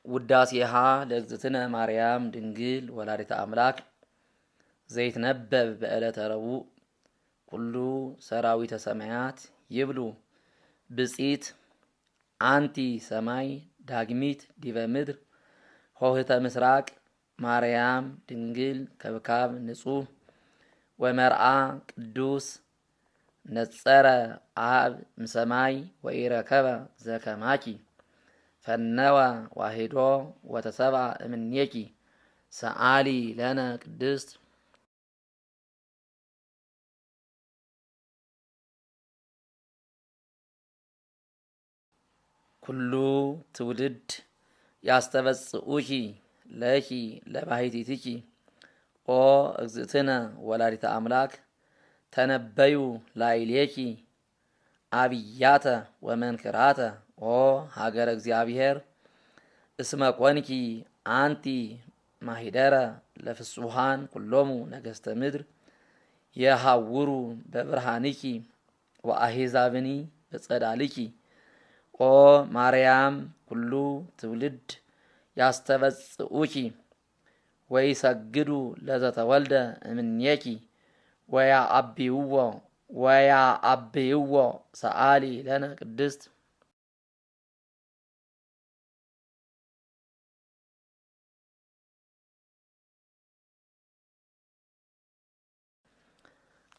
ውዳሴሃ ለእግዝእትነ ማርያም ድንግል ወላዲተ አምላክ ዘይትነበብ በዕለተ ረቡዕ ኩሉ ሰራዊተ ሰማያት ይብሉ ብፅኢት አንቲ ሰማይ ዳግሚት ዲበ ምድር ሆህተ ምስራቅ ማርያም ድንግል ከብካብ ንጹሕ ወመርአ ቅዱስ ነጸረ አብ እምሰማይ ወኢረከበ ዘከማኪ ፈነወ ዋሂዶ ወተሰብአ እምኔኪ ሰአሊ ለነ ቅድስት ኩሉ ትውልድ ያስተበጽኡኪ ለኪ ለባሕቲትኪ ኦ እግዝእትነ ወላዲተ አምላክ ተነበዩ ላዕሌኪ አብያተ ወመንክራተ ኦ ሀገረ እግዚአብሔር እስመ ኮንኪ አንቲ ማሂደረ ለፍጹሃን ኩሎሙ ነገሥተ ምድር የሃውሩ በብርሃንኪ ወአሕዛብኒ በጸዳልኪ ኦ ማርያም ኩሉ ትውልድ ያስተበጽኡኪ ወይሰግዱ ለዘተወልደ እምኔኪ ወያአብይዎ ሰአሊ ለነ ቅድስት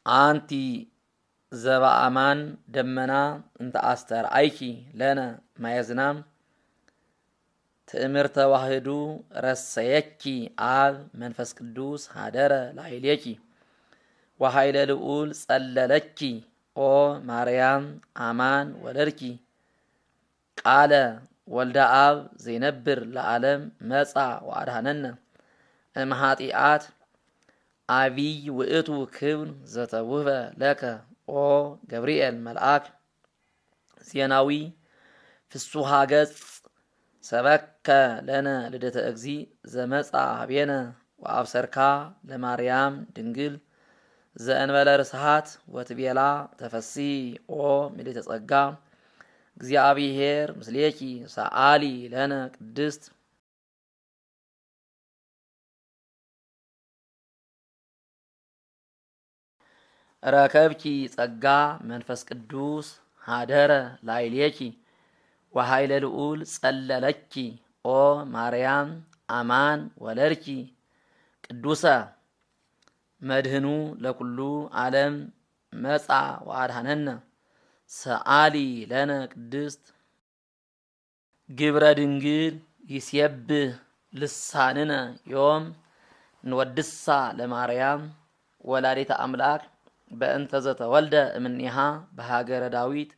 አንቲ ዘበአማን ደመና እንተ አስተርአይኪ ለነ ማየዝናም ትእምርተ ዋህዱ ረሰየኪ አብ መንፈስ ቅዱስ ሀደረ ላዕሌኪ ወኃይለ ልዑል ጸለለኪ ኦ ማርያም አማን ወለድኪ ቃለ ወልደ አብ ዘይነብር ለዓለም መጻ ወአድኀነነ እምኃጢአት አቢይ ውእቱ ክብር ዘተውህበ ለከ ኦ ገብርኤል መልአክ ዜናዊ ፍሱሃ ገጽ ሰበከ ለነ ልደተ እግዚእ ዘመጻ ሀቤነ ወአብሰርካ ለማርያም ድንግል ዘእንበለ ርስሃት ወትቤላ ተፈሲ ኦ ምልዕተ ጸጋ እግዚአብሔር ምስሌኪ ሰአሊ ለነ ቅድስት ረከብኪ ጸጋ መንፈስ ቅዱስ ሀደረ ላዕሌኪ ወኃይለ ልዑል ጸለለኪ ኦ ማርያም አማን ወለድኪ ቅዱሰ መድህኑ ለኩሉ ዓለም መጻ ወአድኀነነ ሰአሊ ለነ ቅድስት ግብረ ድንግል ይሴብህ ልሳንነ ዮም እንወድሳ ለማርያም ወላዲተ አምላክ በእንተ ዘተወልደ እምኔሃ በሀገረ ዳዊት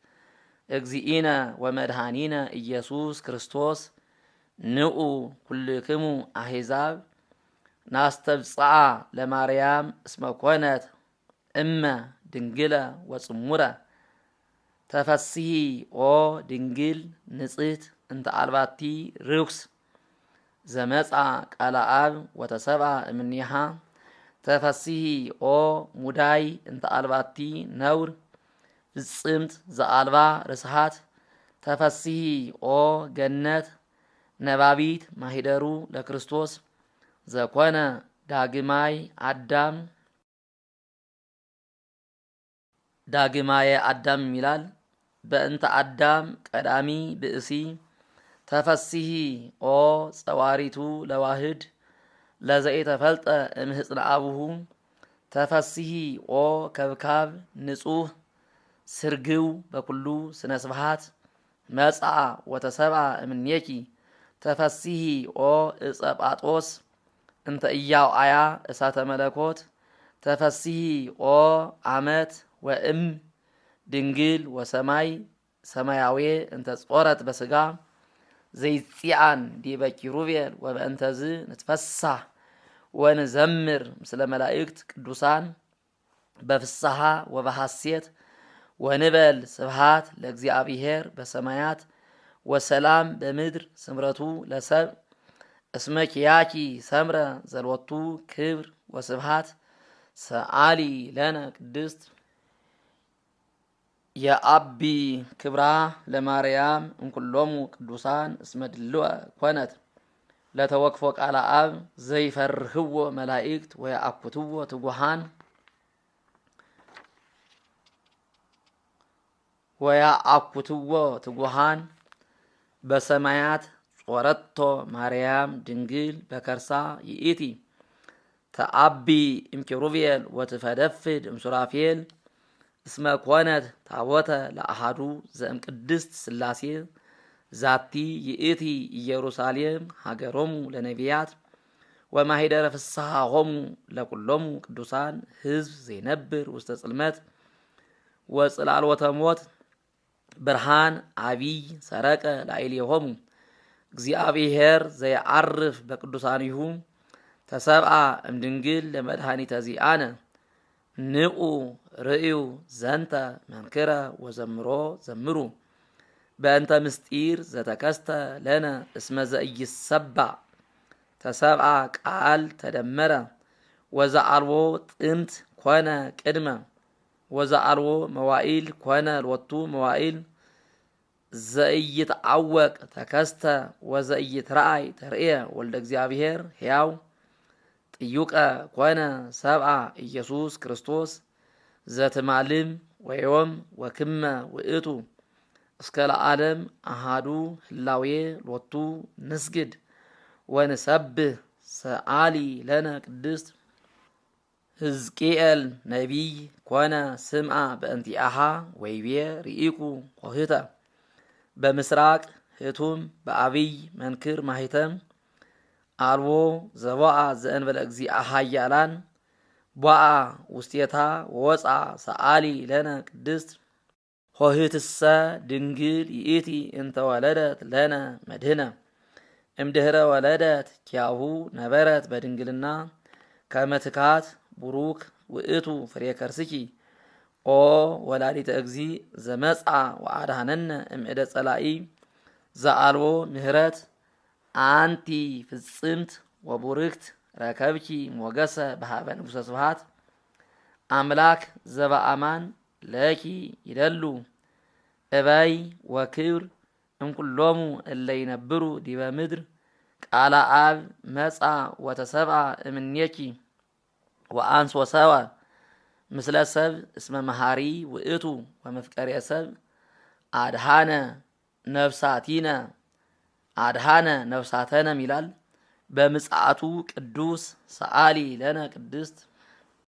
እግዚእነ ወመድኃኒነ ኢየሱስ ክርስቶስ ንዑ ኩልክሙ አሕዛብ ናስተብጽዓ ለማርያም እስመ ኮነት እመ ድንግለ ወጽሙረ ተፈስሒ ኦ ድንግል ንጽሕት እንተ አልባቲ ርኩስ ዘመጻ ቃለ አብ ወተሰብአ እምኔሃ ተፈስሒ ኦ ሙዳይ እንተ አልባቲ ነውር ፍጽምት ዘአልባ ርስሃት ተፈስሒ ኦ ገነት ነባቢት ማሂደሩ ለክርስቶስ ዘኮነ ዳግማየ አዳም ይላል። በእንተ አዳም ቀዳሚ ብእሲ ተፈስሒ ኦ ጸዋሪቱ ለዋህድ ለዘኢተፈልጠ እምህጽነ አቡሁ ተፈስሒ ኦ ከብካብ ንጹሕ ስርግው በኩሉ ስነ ስብሃት መጻ ወተሰብአ እምኔኪ ተፈስሒ ኦ ዕፀ ጳጦስ እንተ ኢያውአያ እሳተ መለኮት ተፈስሒ ኦ አመት ወእም ድንግል ወሰማይ ሰማያዊ እንተ ጾረት በስጋ ዘይጽአን ዲበ ኪሩቤል ወበእንተዝ ንትፈሳህ ወንዘምር ምስለ መላእክት ቅዱሳን በፍስሐ ወበሐሴት ወንበል ስብሃት ለእግዚአብሔር በሰማያት ወሰላም በምድር ስምረቱ ለሰብ እስመ ኪያኪ ሰምረ ዘልወቱ ክብር ወስብሃት ሰአሊ ለነ ቅድስት የአቢ ክብራ ለማርያም እንኩሎሙ ቅዱሳን እስመ ድልወ ኮነት ለተወክፎ ቃለ አብ ዘይፈርህዎ መላእክት ወየአኩትዎ ትጉሃን በሰማያት ጾረቶ ማርያም ድንግል በከርሳ ይእቲ ተአቢ እምኪሩቤል ወትፈደፍድ እምሱራፌል እስመ ኮነት ታቦተ ለአሃዱ ዘእም ቅድስት ሥላሴ ዛቲ ይእቲ ኢየሩሳሌም ሀገሮሙ ለነቢያት ወማሂደረ ፍስሐሆሙ ለኩሎሙ ቅዱሳን ሕዝብ ዘይነብር ውስተ ጽልመት ወጽላልወተ ሞት ብርሃን አቢይ ሰረቀ ላዕሌሆሙ እግዚአብሔር ዘይዓርፍ በቅዱሳኒሁ ተሰብአ እምድንግል ለመድኃኒተ ዚአነ ንዑ ርእዩ ዘንተ መንክረ ወዘምሮ ዘምሩ በእንተ ምስጢር ዘተከስተ ለነ እስመ ዘኢይሰባእ ተሰብአ ቃል ተደመረ ወዘአልቦ ጥንት ኮነ ቅድመ ወዘአልቦ መዋኢል ኮነ ሎቱ መዋኢል ዘኢይትዐወቅ ተከስተ ወዘኢይትረአይ ተርእየ ወልደ እግዚአብሔር ሕያው ጥዩቀ ኮነ ሰብአ ኢየሱስ ክርስቶስ ዘትማልም ወዮም ወክመ ውእቱ እስከ ለዓለም አሃዱ ህላዌ ሎቱ ንስግድ ወንሰብህ ሰአሊ ለነ ቅድስት ሕዝቅኤል ነቢይ ኮነ ስምዐ በእንቲአሃ ወይቤ ርኢኩ ኆኅተ በምስራቅ ህቱም በአብይ መንክር ማህተም አልቦ ዘቦአ ዘእንበለ እግዚአ ኃያላን ቦአ ውስቴታ ወፃ ሰአሊ ለነ ቅድስት ኆኅትሰ ድንግል ይእቲ እንተ ወለደት ለነ መድህነ እምድህረ ወለደት ኪያሁ ነበረት በድንግልና ከመትካት ቡሩክ ውእቱ ፍሬ ከርስኪ ኦ ወላዲተ እግዚ ዘመጻ ወአድኀነነ እምእደ ጸላኢ ዘአልቦ ምህረት አንቲ ፍጽምት ወቡርክት ረከብኪ ሞገሰ በሃበ ንጉሰ ስብሐት አምላክ ዘበአማን ለኪ ይደሉ እበይ ወክብር እምኩሎሙ እለ ይነብሩ ዲበ ምድር ቃለ አብ መጻ ወተሰብአ እምኔኪ ወአንሶ ሰብአ ምስለ ሰብ እስመ መሃሪ ውእቱ ወመፍቀሬ ሰብ አድኀነ ነፍሳተነ ይላል። በምጽአቱ ቅዱስ ሰአሊ ለነ ቅድስት